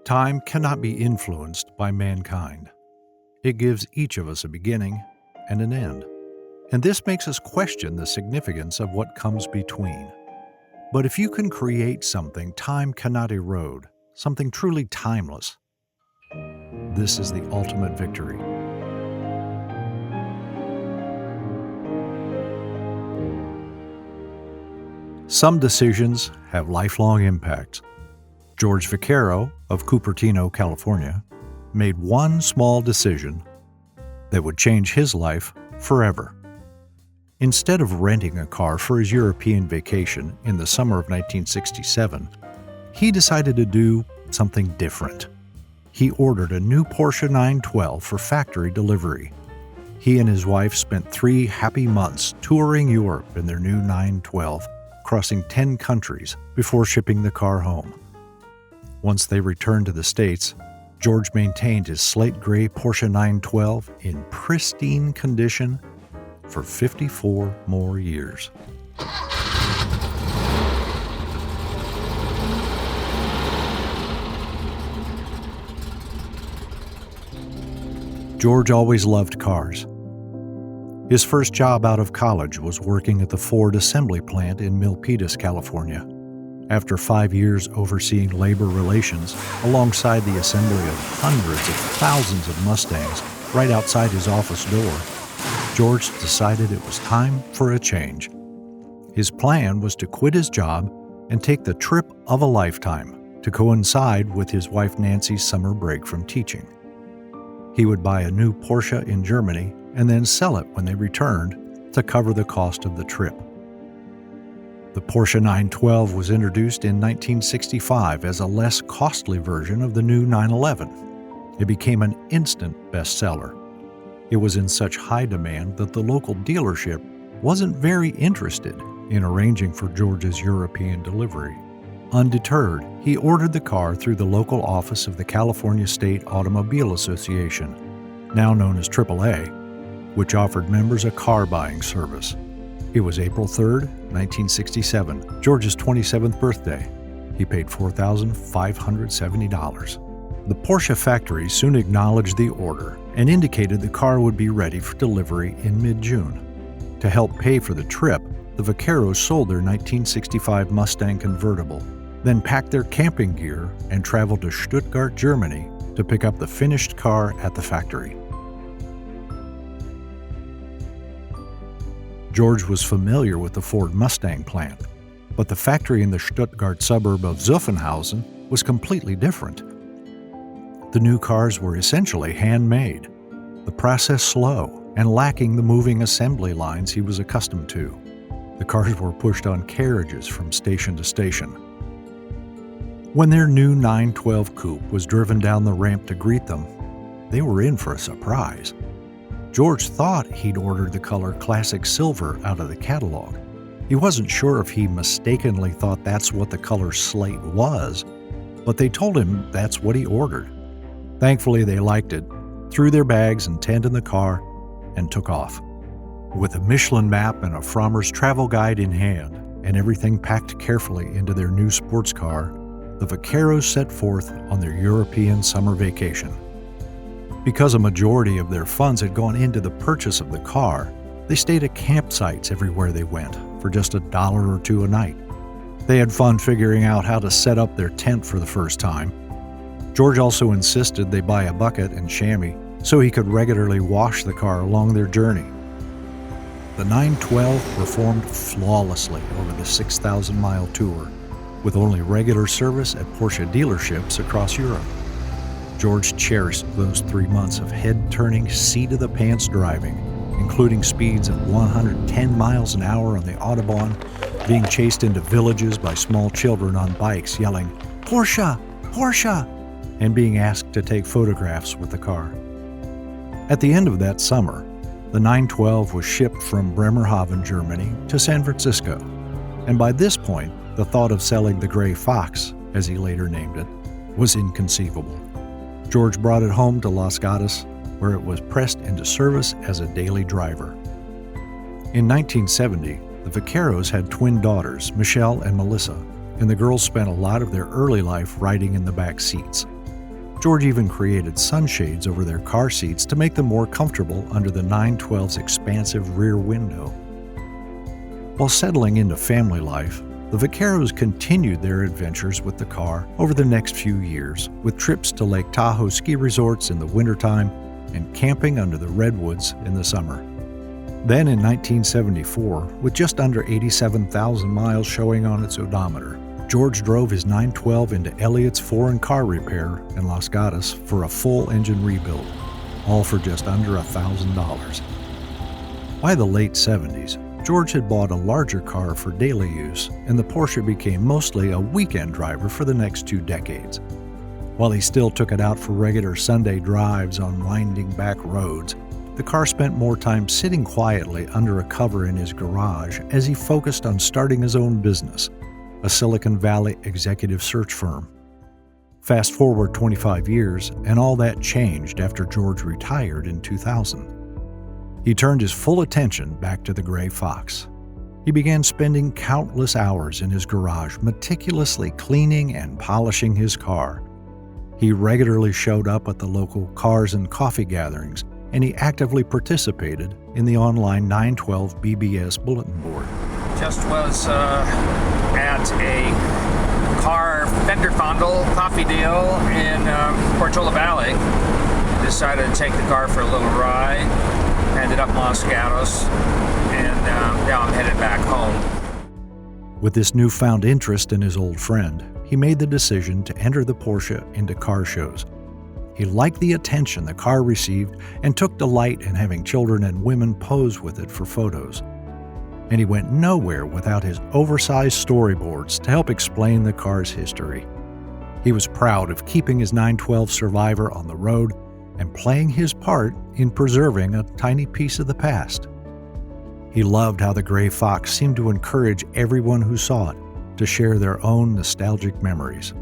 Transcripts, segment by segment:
Time cannot be influenced by mankind. It gives each of us a beginning and an end, and this makes us question the significance of what comes between. But if you can create something time cannot erode, something truly timeless, this is the ultimate victory. Some decisions have lifelong impacts. George Vaquero of Cupertino, California, made one small decision that would change his life forever. Instead of renting a car for his European vacation in the summer of 1967, he decided to do something different. He ordered a new Porsche 912 for factory delivery. He and his wife spent 3 happy months touring Europe in their new 912, crossing 10 countries before shipping the car home. Once they returned to the States, George maintained his slate gray Porsche 912 in pristine condition for 54 more years. George always loved cars. His first job out of college was working at the Ford assembly plant in Milpitas, California. After 5 years overseeing labor relations alongside the assembly of hundreds of thousands of Mustangs right outside his office door, George decided it was time for a change. His plan was to quit his job and take the trip of a lifetime to coincide with his wife Nancy's summer break from teaching. He would buy a new Porsche in Germany and then sell it when they returned to cover the cost of the trip. The Porsche 912 was introduced in 1965 as a less costly version of the new 911. It became an instant bestseller. It was in such high demand that the local dealership wasn't very interested in arranging for George's European delivery. Undeterred, he ordered the car through the local office of the California State Automobile Association, now known as AAA, which offered members a car buying service. It was April 3, 1967, George's 27th birthday. He paid $4,570. The Porsche factory soon acknowledged the order and indicated the car would be ready for delivery in mid-June. To help pay for the trip, the Vaqueros sold their 1965 Mustang convertible, then packed their camping gear and traveled to Stuttgart, Germany to pick up the finished car at the factory. George was familiar with the Ford Mustang plant, but the factory in the Stuttgart suburb of Zuffenhausen was completely different. The new cars were essentially handmade, the process slow and lacking the moving assembly lines he was accustomed to. The cars were pushed on carriages from station to station. When their new 912 coupe was driven down the ramp to greet them, they were in for a surprise. George thought he'd ordered the color Classic Silver out of the catalog. He wasn't sure if he mistakenly thought that's what the color slate was, but they told him that's what he ordered. Thankfully, they liked it, threw their bags and tent in the car, and took off. With a Michelin map and a Frommer's travel guide in hand, and everything packed carefully into their new sports car, the Vaqueros set forth on their European summer vacation. Because a majority of their funds had gone into the purchase of the car, they stayed at campsites everywhere they went for just $1 or $2 a night. They had fun figuring out how to set up their tent for the first time. George also insisted they buy a bucket and chamois so he could regularly wash the car along their journey. The 912 performed flawlessly over the 6,000-mile tour, with only regular service at Porsche dealerships across Europe. George cherished those 3 months of head-turning, seat-of-the-pants driving, including speeds of 110 miles an hour on the Autobahn, being chased into villages by small children on bikes yelling, "Porsche! Porsche!" and being asked to take photographs with the car. At the end of that summer, the 912 was shipped from Bremerhaven, Germany to San Francisco, and by this point, the thought of selling the Gray Fox, as he later named it, was inconceivable. George brought it home to Los Gatos, where it was pressed into service as a daily driver. In 1970, the Vaqueros had twin daughters, Michelle and Melissa, and the girls spent a lot of their early life riding in the back seats. George even created sunshades over their car seats to make them more comfortable under the 912's expansive rear window. While settling into family life, the Vaqueros continued their adventures with the car over the next few years, with trips to Lake Tahoe ski resorts in the wintertime and camping under the redwoods in the summer. Then in 1974, with just under 87,000 miles showing on its odometer, George drove his 912 into Elliott's Foreign Car Repair in Los Gatos for a full engine rebuild, all for just under $1,000. By the late 70s, George had bought a larger car for daily use, and the Porsche became mostly a weekend driver for the next 2 decades. While he still took it out for regular Sunday drives on winding back roads, the car spent more time sitting quietly under a cover in his garage as he focused on starting his own business, a Silicon Valley executive search firm. Fast forward 25 years, and all that changed after George retired in 2000. He turned his full attention back to the Gray Fox. He began spending countless hours in his garage meticulously cleaning and polishing his car. He regularly showed up at the local cars and coffee gatherings, and he actively participated in the online 912 BBS bulletin board. Just was at a car fender fondle coffee deal in Portola Valley. Decided to take the car for a little ride. Ended up in Los Gatos, and now I'm headed back home. With this newfound interest in his old friend, he made the decision to enter the Porsche into car shows. He liked the attention the car received and took delight in having children and women pose with it for photos. And he went nowhere without his oversized storyboards to help explain the car's history. He was proud of keeping his 912 Survivor on the road and playing his part in preserving a tiny piece of the past. He loved how the Gray Fox seemed to encourage everyone who saw it to share their own nostalgic memories.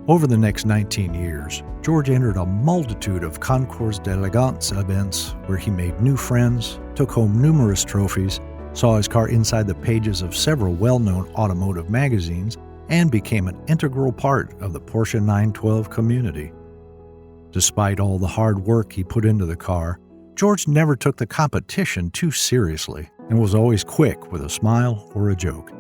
Over the next 19 years, George entered a multitude of Concours d'Elegance events where he made new friends, took home numerous trophies, saw his car inside the pages of several well-known automotive magazines, and became an integral part of the Porsche 912 community. Despite all the hard work he put into the car, George never took the competition too seriously and was always quick with a smile or a joke.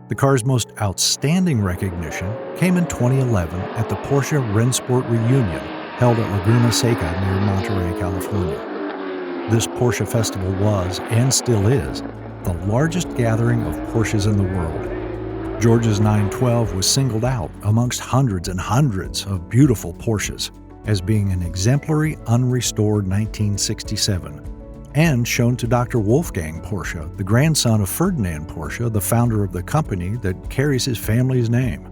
The car's most outstanding recognition came in 2011 at the Porsche Rennsport Reunion, held at Laguna Seca near Monterey, California. This Porsche festival was, and still is, the largest gathering of Porsches in the world. George's 912 was singled out amongst hundreds and hundreds of beautiful Porsches as being an exemplary, unrestored 1967, and shown to Dr. Wolfgang Porsche, the grandson of Ferdinand Porsche, the founder of the company that carries his family's name.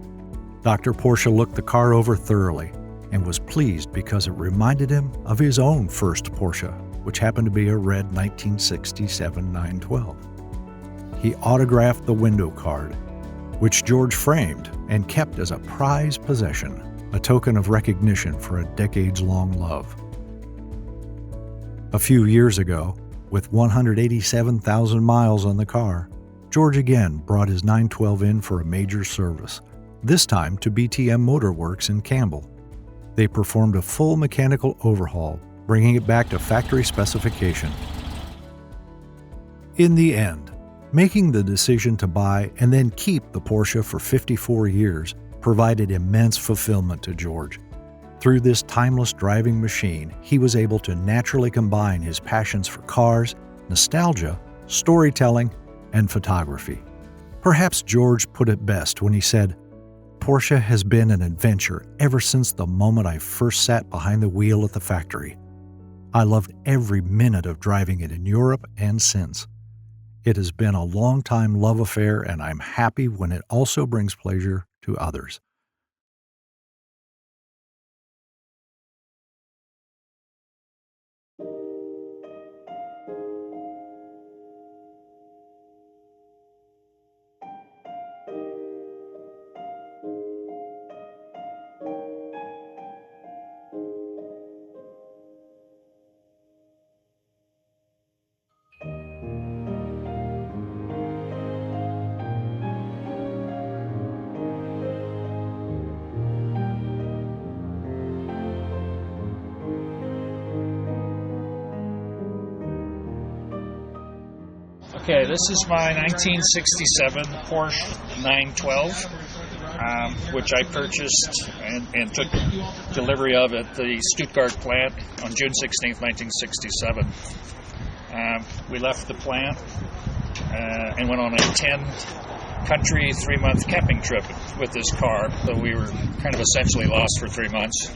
Dr. Porsche looked the car over thoroughly and was pleased because it reminded him of his own first Porsche, which happened to be a red 1967 912. He autographed the window card, which George framed and kept as a prized possession, a token of recognition for a decades-long love. A few years ago, with 187,000 miles on the car, George again brought his 912 in for a major service, this time to BTM Motor Works in Campbell. They performed a full mechanical overhaul, bringing it back to factory specification. In the end, making the decision to buy and then keep the Porsche for 54 years provided immense fulfillment to George. Through this timeless driving machine, he was able to naturally combine his passions for cars, nostalgia, storytelling, and photography. Perhaps George put it best when he said, "Porsche has been an adventure ever since the moment I first sat behind the wheel at the factory. I loved every minute of driving it in Europe and since. It has been a long-time love affair, and I'm happy when it also brings pleasure to others." Okay, this is my 1967 Porsche 912, which I purchased and took delivery of at the Stuttgart plant on June 16th, 1967. We left the plant and went on a 10-country, 3-month camping trip with this car. So we were kind of essentially lost for 3 months.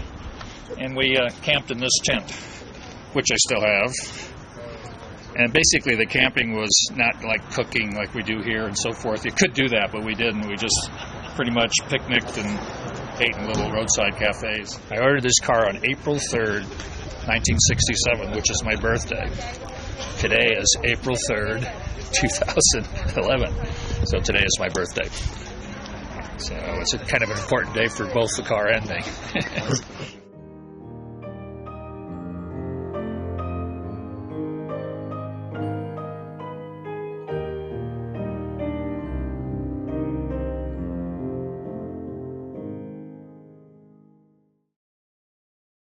And we camped in this tent, which I still have. And basically the camping was not like cooking like we do here and so forth. You could do that, but we didn't. We just pretty much picnicked and ate in little roadside cafes. I ordered this car on April 3rd, 1967, which is my birthday. Today is April 3rd, 2011. So today is my birthday. So it's a kind of an important day for both the car and me.